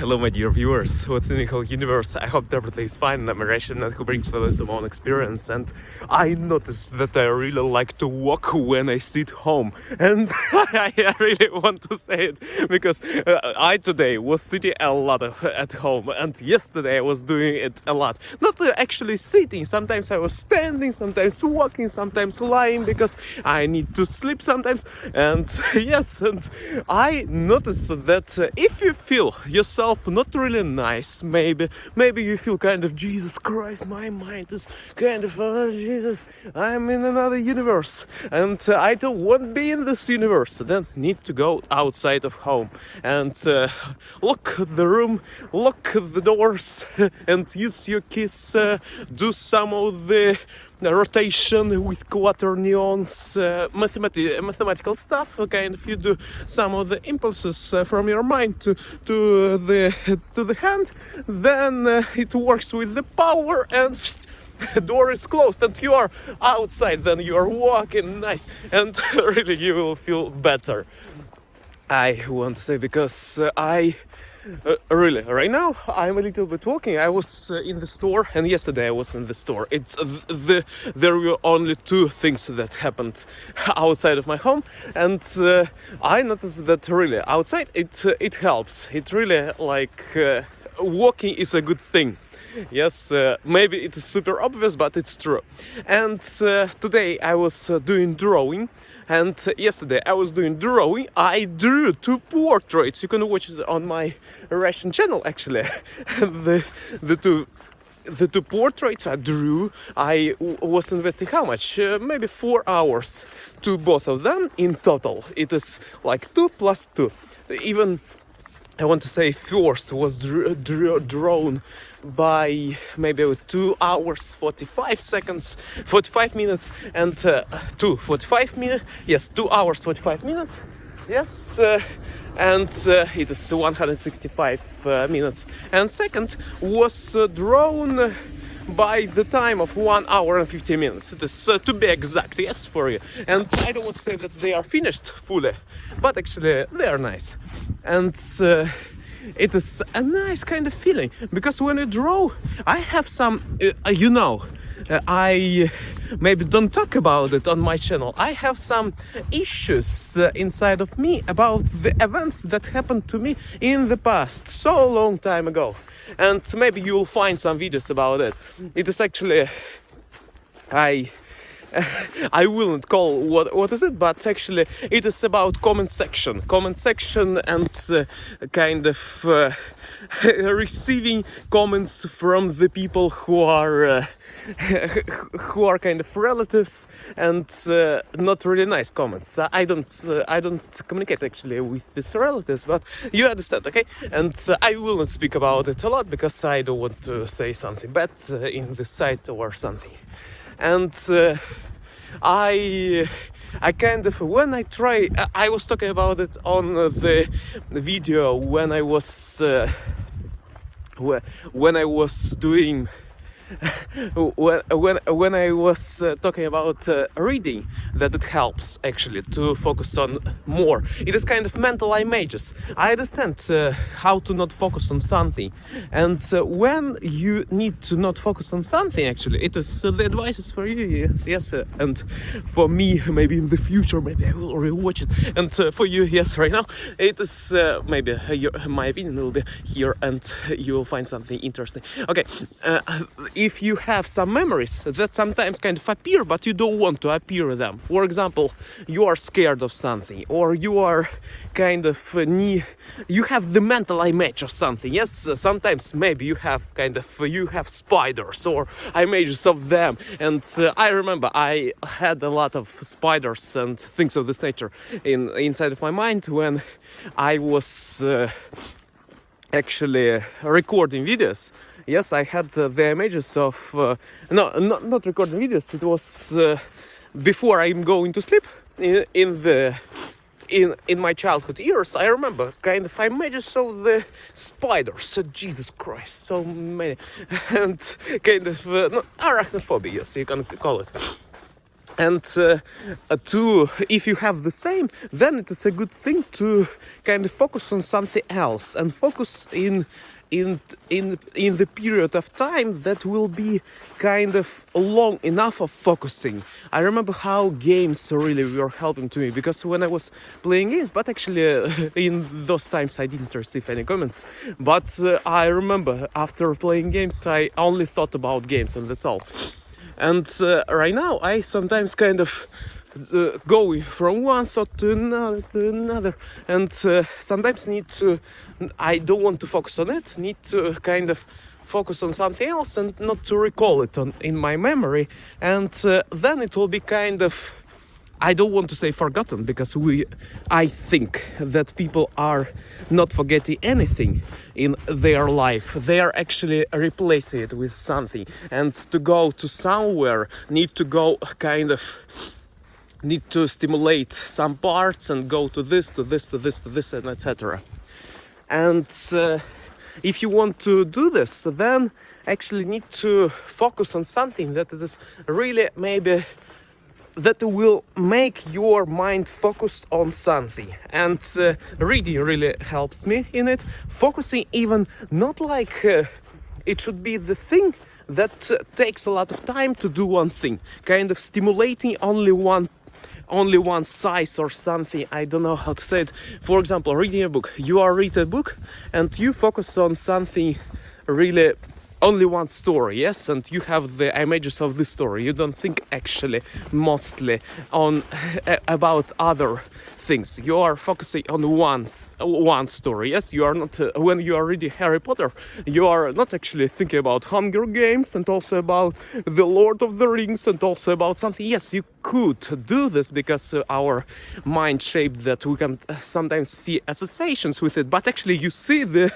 Hello my dear viewers, what's in the whole universe? I hope everything is fine. I'm a Russian who brings with my own experience, and I noticed that I really like to walk when I sit home, and I really want to say it because I today was sitting a lot at home, and yesterday I was doing it a lot. Not actually sitting, sometimes I was standing, sometimes walking, sometimes lying because I need to sleep sometimes, and yes, and I noticed that if you feel yourself not really nice, maybe you feel kind of, Jesus Christ, my mind is kind of, Jesus, I'm in another universe and I don't want to be in this universe, then need to go outside of home and lock the room, lock the doors and use your keys, do some of the rotation with quaternions, mathematical stuff. Kind of you do some of the impulses from your mind to the hand, then it works with the power and the door is closed and you are outside. Then you are walking nice and really you will feel better. I want to say because really, right now I'm a little bit walking. I was in the store, and yesterday I was in the store. There were only two things that happened outside of my home, and I noticed that really outside it helps. It really walking is a good thing. Yes, maybe it is super obvious, but it's true. And today I was doing drawing. And yesterday I was doing drawing. I drew two portraits. You can watch it on my Russian channel actually. the two portraits I drew, I was investing how much? Maybe 4 hours to both of them in total. It is like 2 plus 2. Even I want to say first was drawn by maybe 2 hours 45 minutes and 45 minutes. Yes, 2 hours 45 minutes. Yes, and it is 165 minutes. And second was drawn by the time of 1 hour and 50 minutes. It is to be exact, yes, for you. And I don't want to say that they are finished fully, but actually they are nice. And it is a nice kind of feeling because when you draw, I have some, I maybe don't talk about it on my channel. I have some issues inside of me about the events that happened to me in the past, so long time ago. And maybe you will find some videos about it. It is actually, I wouldn't call what is it, but actually it is about comment section and kind of receiving comments from the people who are kind of relatives and not really nice comments. I don't communicate actually with these relatives, but you understand, okay? And I will not speak about it a lot because I don't want to say something bad in the site or something. And I kind of, when I try, I was talking about it on the video when I was doing when I was talking about reading, that it helps actually to focus on more. It is kind of mental images. I understand how to not focus on something, and when you need to not focus on something, actually, it is the advice is for you, yes, and for me, maybe in the future, maybe I will rewatch it, and for you, yes, right now, it is maybe my opinion will be here, and you will find something interesting. Okay. If you have some memories that sometimes kind of appear, but you don't want to appear them. For example, you are scared of something, or you are kind of you have the mental image of something. Yes, sometimes maybe you have spiders or images of them. And I remember I had a lot of spiders and things of this nature inside of my mind when I was actually recording videos. Yes, I had the images of not recording videos. It was before I'm going to sleep in my childhood years. I remember kind of images of the spiders. Jesus Christ, so many, and kind of arachnophobia, yes, you can call it. And if you have the same, then it is a good thing to kind of focus on something else and focus in the period of time that will be kind of long enough of focusing. I remember how games really were helping to me, because when I was playing games, but actually in those times I didn't receive any comments, but I remember after playing games I only thought about games, and that's all. And right now I sometimes kind of go from one thought to another, and sometimes I don't want to focus on it, need to kind of focus on something else and not to recall it in my memory, and then it will be kind of, I don't want to say forgotten, because I think that people are not forgetting anything in their life. They are actually replacing it with something. And to go to somewhere, need to stimulate some parts and go to this, and etc. And if you want to do this, then actually need to focus on something that is really maybe that will make your mind focused on something. And reading really helps me in it. Focusing, even not like it should be the thing that takes a lot of time to do one thing, kind of stimulating only one size or something. I don't know how to say it. For example, reading a book. You read a book and you focus on something really, only one story, yes, and you have the images of the story. You don't think actually mostly on about other things. You are focusing on one story. Yes, you are not when you are reading Harry Potter, you are not actually thinking about Hunger Games and also about the Lord of the Rings and also about something. Yes, you could do this because our mind shaped that we can sometimes see associations with it, but actually you see the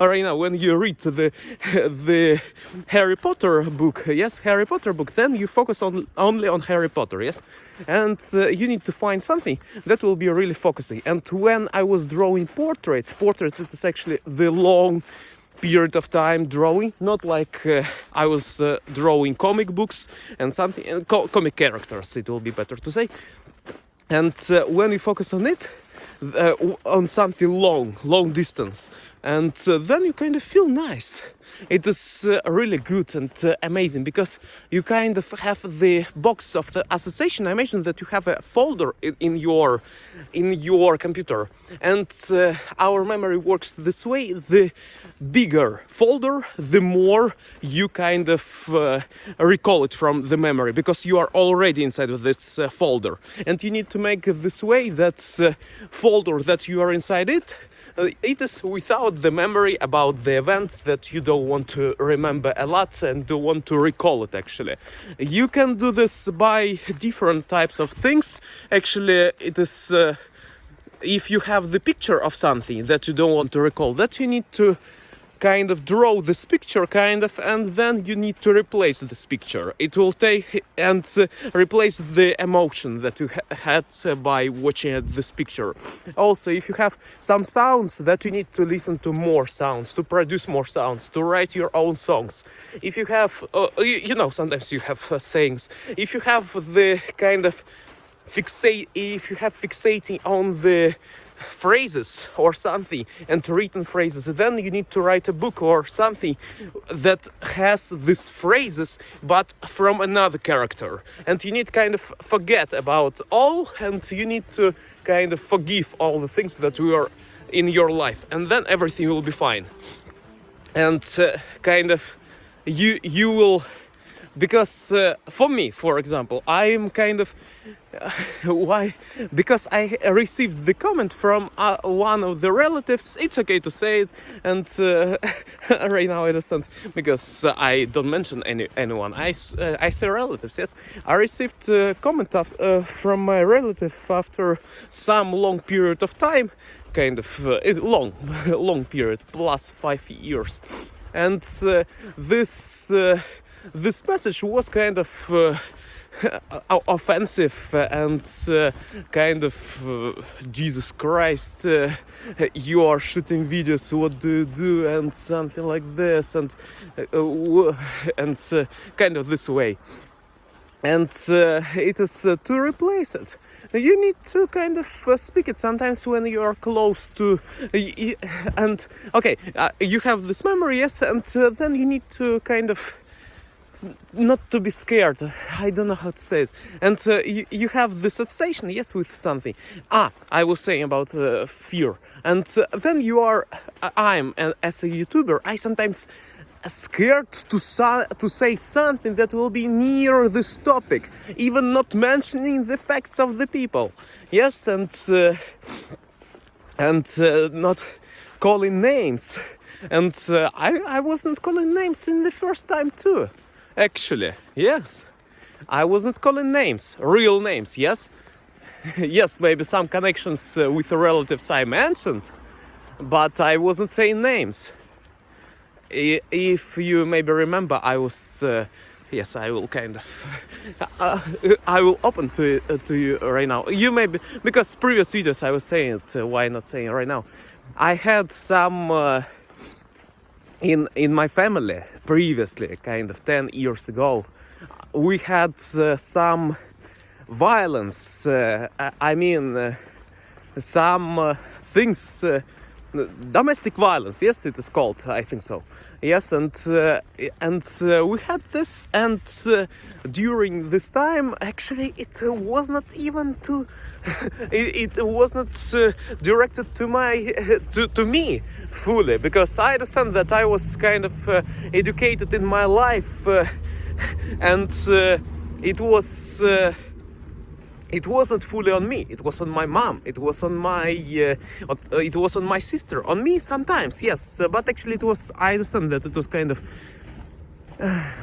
right now when you read the Harry Potter book, yes, Harry Potter book, then you focus only on Harry Potter, yes, and you need to find something that will be really focusing. And when I was drawing portraits, it is actually the long period of time drawing, not like I was drawing comic books and something, comic characters, it will be better to say. And when you focus on it, on something long distance, and then you kind of feel nice. It is really good and amazing, because you kind of have the box of the association. I imagine that you have a folder in your computer, and our memory works this way. The bigger folder, the more you kind of recall it from the memory, because you are already inside of this folder, and you need to make it this way that folder that you are inside it is without the memory about the event that you don't want to remember a lot and don't want to recall it. Actually, you can do this by different types of things. Actually, it is if you have the picture of something that you don't want to recall, that you need to kind of draw this picture and then you need to replace this picture. It will take and replace the emotion that you had by watching this picture. Also, if you have some sounds that you need to listen to more sounds, to produce more sounds, to write your own songs. If you have sometimes you have sayings. If you have the kind of fixating on the phrases or something and written phrases, then you need to write a book or something that has these phrases but from another character, and you need kind of forget about all, and you need to kind of forgive all the things that were in your life, and then everything will be fine. And kind of you will, because for me, for example, I am kind of why? Because I received the comment from one of the relatives. It's okay to say it, and right now I understand, because I don't mention anyone. I say relatives. Yes, I received a comment from my relative after some long period of time, kind of long period, plus 5 years, and this message was kind of offensive and kind of Jesus Christ, you are shooting videos, what do you do, and something like this, and kind of this way. and it is to replace it. You need to kind of speak it sometimes when you are close to, and okay, you have this memory, yes, and then you need to kind of not to be scared. I don't know how to say it. And you have this association, yes, with something. I was saying about fear. And then you are, as a YouTuber, I sometimes scared to say something that will be near this topic, even not mentioning the facts of the people. Yes, and not calling names. And I wasn't calling names in the first time too. Actually, yes. I wasn't calling names, real names, yes? Yes, maybe some connections with the relatives I mentioned, but I wasn't saying names. If you maybe remember, I was... yes, I will kind of... I will open to you right now. You maybe... Because previous videos I was saying it, why not saying it right now? I had some... in my family previously, kind of 10 years ago, we had some violence, some things, domestic violence, yes, it is called, I think so. Yes, and we had this, and during this time, actually, it was not even to, it was not directed to me fully, because I understand that I was kind of educated in my life, and it wasn't fully on me. It was on my mom. It was on my sister. On me sometimes, yes. But actually, I understand that it was kind of.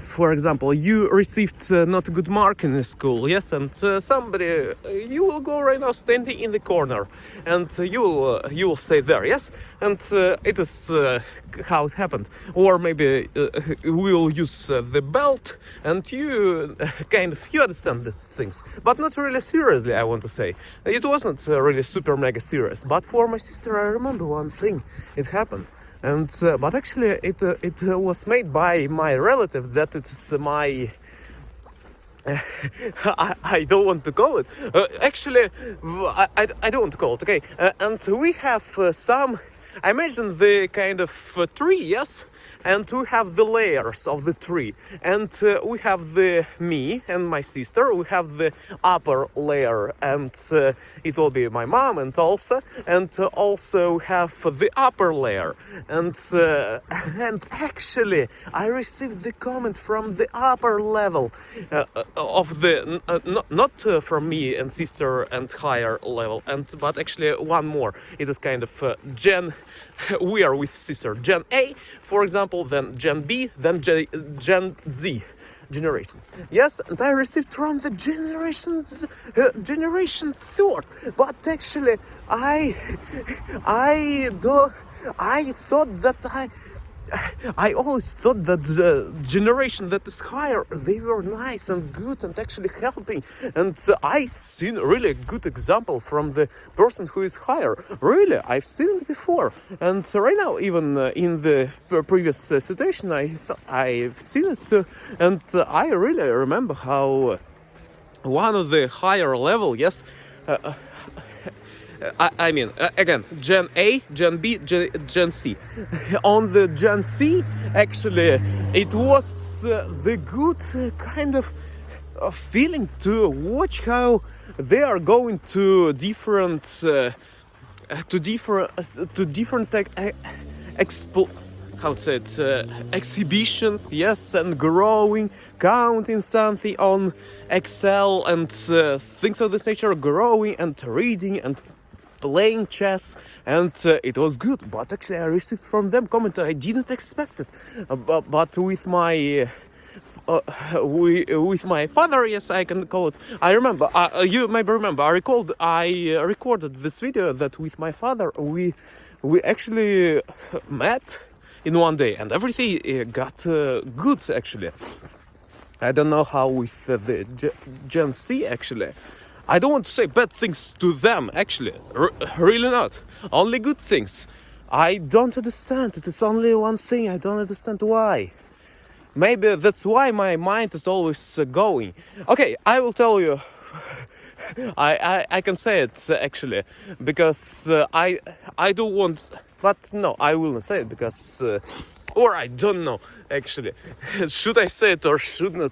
For example, you received not a good mark in the school, yes, and somebody, you will go right now standing in the corner, and you will stay there, yes, and it is how it happened. Or maybe we will use the belt, and you you understand these things, but not really seriously. I want to say it wasn't really super mega serious. But for my sister, I remember one thing. It happened. And but actually, it was made by my relative. That it's my. I don't want to call it. Actually, I don't want to call it. Okay, and we have some. I imagine the kind of tree, yes, and we have the layers of the tree, and we have me and my sister. We have the upper layer, and it will be my mom and also have the upper layer, and actually I received the comment from the upper level of the not from me and sister and higher level, but actually one more. It is kind of Gen. We are with sister Gen A, for example, then Gen B, then Gen Z generation. Yes, and I received from the generation third, but actually I thought that I always thought that the generation that is higher, they were nice and good and actually helping. And I've seen really a good example from the person who is higher. Really, I've seen it before. And right now, even in the previous situation, I've seen it too. And I really remember how one of the higher level, yes, again, Gen A, Gen B, Gen C. On the Gen C, actually, it was the good kind of feeling to watch how they are going to different exhibitions, yes, and growing, counting something on Excel and things of this nature, growing and reading and playing chess, and it was good. But actually I received from them comment I didn't expect it, but with my father, yes, I can call it. I remember, you maybe remember, I recorded this video that with my father we actually met in one day, and everything got good actually. I don't know how with the Gen C actually. I don't want to say bad things to them, actually. Really not. Only good things. I don't understand. It is only one thing. I don't understand why. maybe that's why my mind is always going. Okay, I will tell you. I can say it actually, because I do want, but no, I will not say it because, or I don't know actually. Should I say it or should not?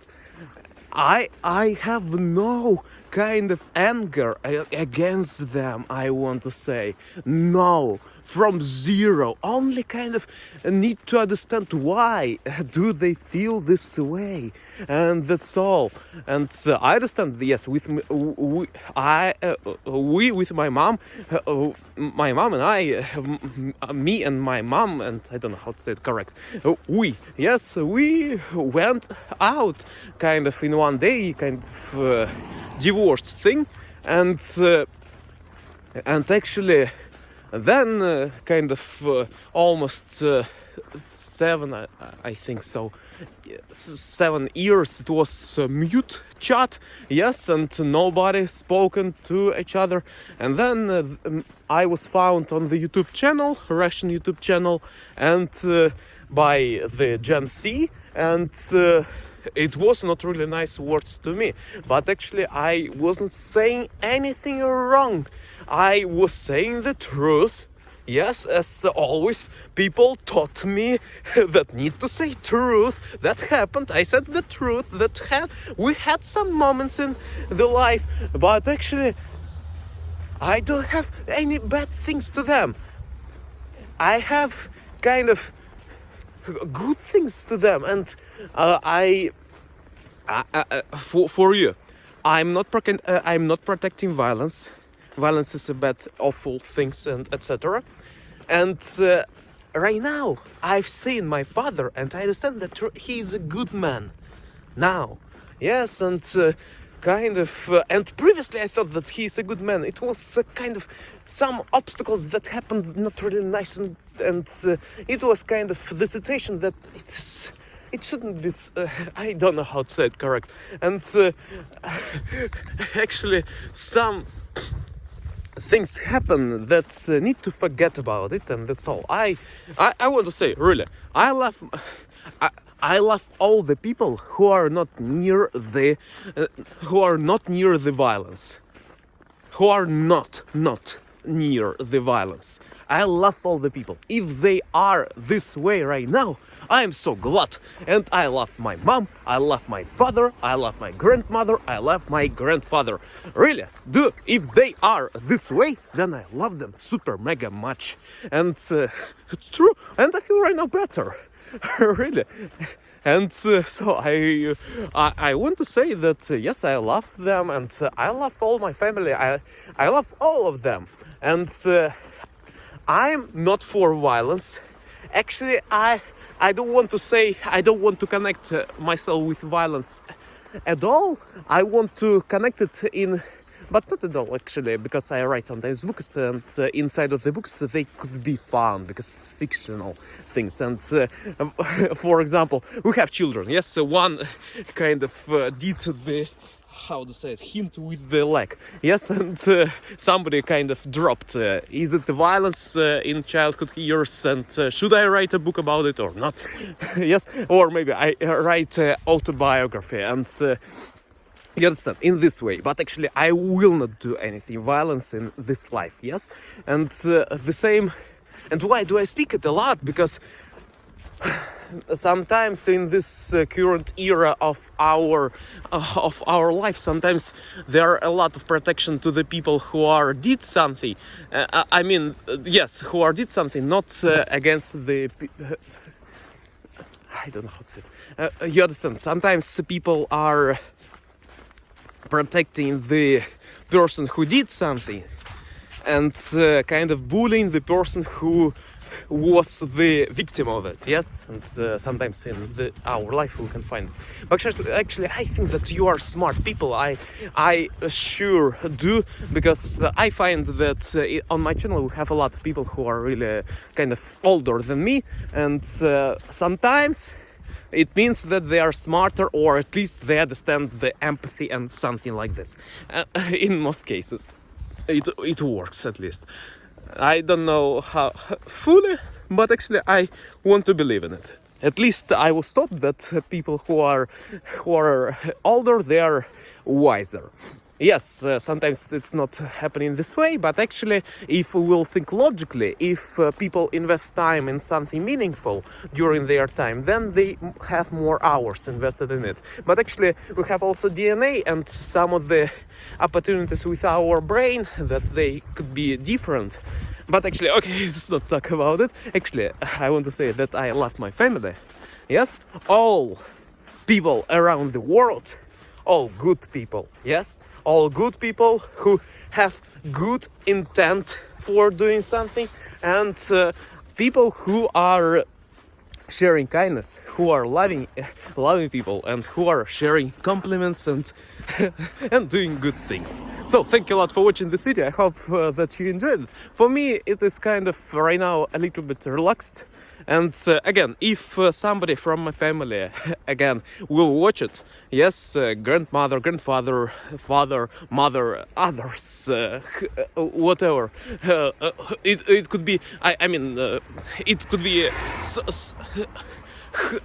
I have no kind of anger against them, I want to say. No, from zero. Only kind of need to understand why do they feel this way, and that's all. And I understand. Yes, with me, we with my mom and I, me and my mom, and I don't know how to say it correct. We went out kind of in one day, kind of divorced thing, and actually then kind of almost 7, I think so, 7 years it was mute chat, yes, and nobody spoken to each other. And then I was found on the YouTube channel, Russian YouTube channel, and by the Gen Z, and it was not really nice words to me, but actually I wasn't saying anything wrong. I was saying the truth. Yes, as always, people taught me that need to say truth. That happened. I said the truth. We had some moments in the life, but actually, I don't have any bad things to them. I have kind of good things to them, and for you, I'm not protecting violence. Violence is a bad, awful things, and etc. And right now, I've seen my father, and I understand that he's a good man. Now, yes, and kind of, and previously I thought that he's a good man. It was kind of some obstacles that happened not really nice, and it was kind of the situation that it shouldn't be. I don't know how to say it correct, and actually some things happen that need to forget about it, and that's all. I want to say, really, I love all the people who are not near the violence, who are not near the violence. I love all the people. If they are this way right now, I am so glad. And I love my mom, I love my father, I love my grandmother, I love my grandfather. Really, if they are this way, then I love them super mega much. And it's true, and I feel right now better. Really. And so I want to say that yes, I love them, and I love all my family. I love all of them, and I'm not for violence. Actually, I don't want to say, I don't want to connect myself with violence at all. I want to connect it but not at all actually, because I write sometimes books, and inside of the books they could be fun because it's fictional things. And for example, we have children. Yes, so one kind of did the, how to say it, hint with the leg. Yes, and somebody kind of dropped. Is it violence in childhood years, and should I write a book about it or not? Yes, or maybe I write autobiography, and you understand, in this way. But actually I will not do anything violence in this life. Yes, and the same. And why do I speak it a lot? Because sometimes in this current era of our life, sometimes there are a lot of protection to the people who did something. I mean, yes, who did something, not against the. I don't know how to say it. You understand? Sometimes people are protecting the person who did something, and kind of bullying the person who was the victim of it. Yes, and sometimes in our life we can find. But actually, I think that you are smart people. I sure do, because I find that on my channel we have a lot of people who are really kind of older than me, and sometimes it means that they are smarter, or at least they understand the empathy and something like this. In most cases, it works at least. I don't know how fully, but actually I want to believe in it. at least I was taught that people who are older, they are wiser. Yes, sometimes it's not happening this way, but actually, if we will think logically, if people invest time in something meaningful during their time, then they have more hours invested in it. But actually, we have also DNA and some of the opportunities with our brain that they could be different. But actually, okay, let's not talk about it. Actually, I want to say that I love my family. Yes, all people around the world, all good people. Yes, all good people who have good intent for doing something, and people who are sharing kindness, who are loving people, and who are sharing compliments and and doing good things. So thank you a lot for watching this video. I hope that you enjoyed it. For me, it is kind of right now a little bit relaxed. And again, if somebody from my family again will watch it, yes, grandmother, grandfather, father, mother, others, whatever, it could be. I mean, it could be.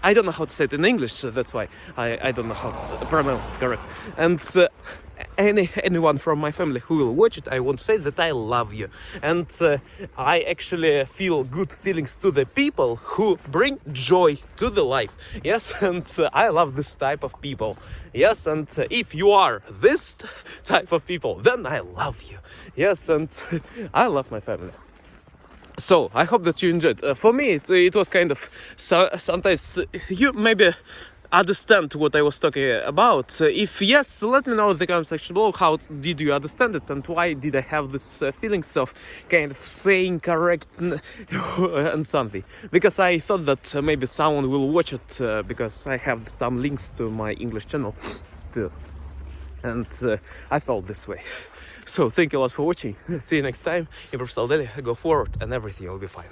I don't know how to say it in English, so that's why I don't know how to pronounce it correct. And anyone from my family who will watch it, I want to say that I love you. And I actually feel good feelings to the people who bring joy to the life. Yes, and I love this type of people. Yes, and if you are this type of people, then I love you. Yes, and I love my family. So I hope that you enjoyed. For me, it was kind of sometimes you maybe understand what I was talking about. If yes, let me know in the comment section below how did you understand it and why did I have this feelings of kind of saying correct and something. Because I thought that maybe someone will watch it because I have some links to my English channel too. And I felt this way. So thank you a lot for watching. See you next time. Improve Daily. Go forward and everything will be fine.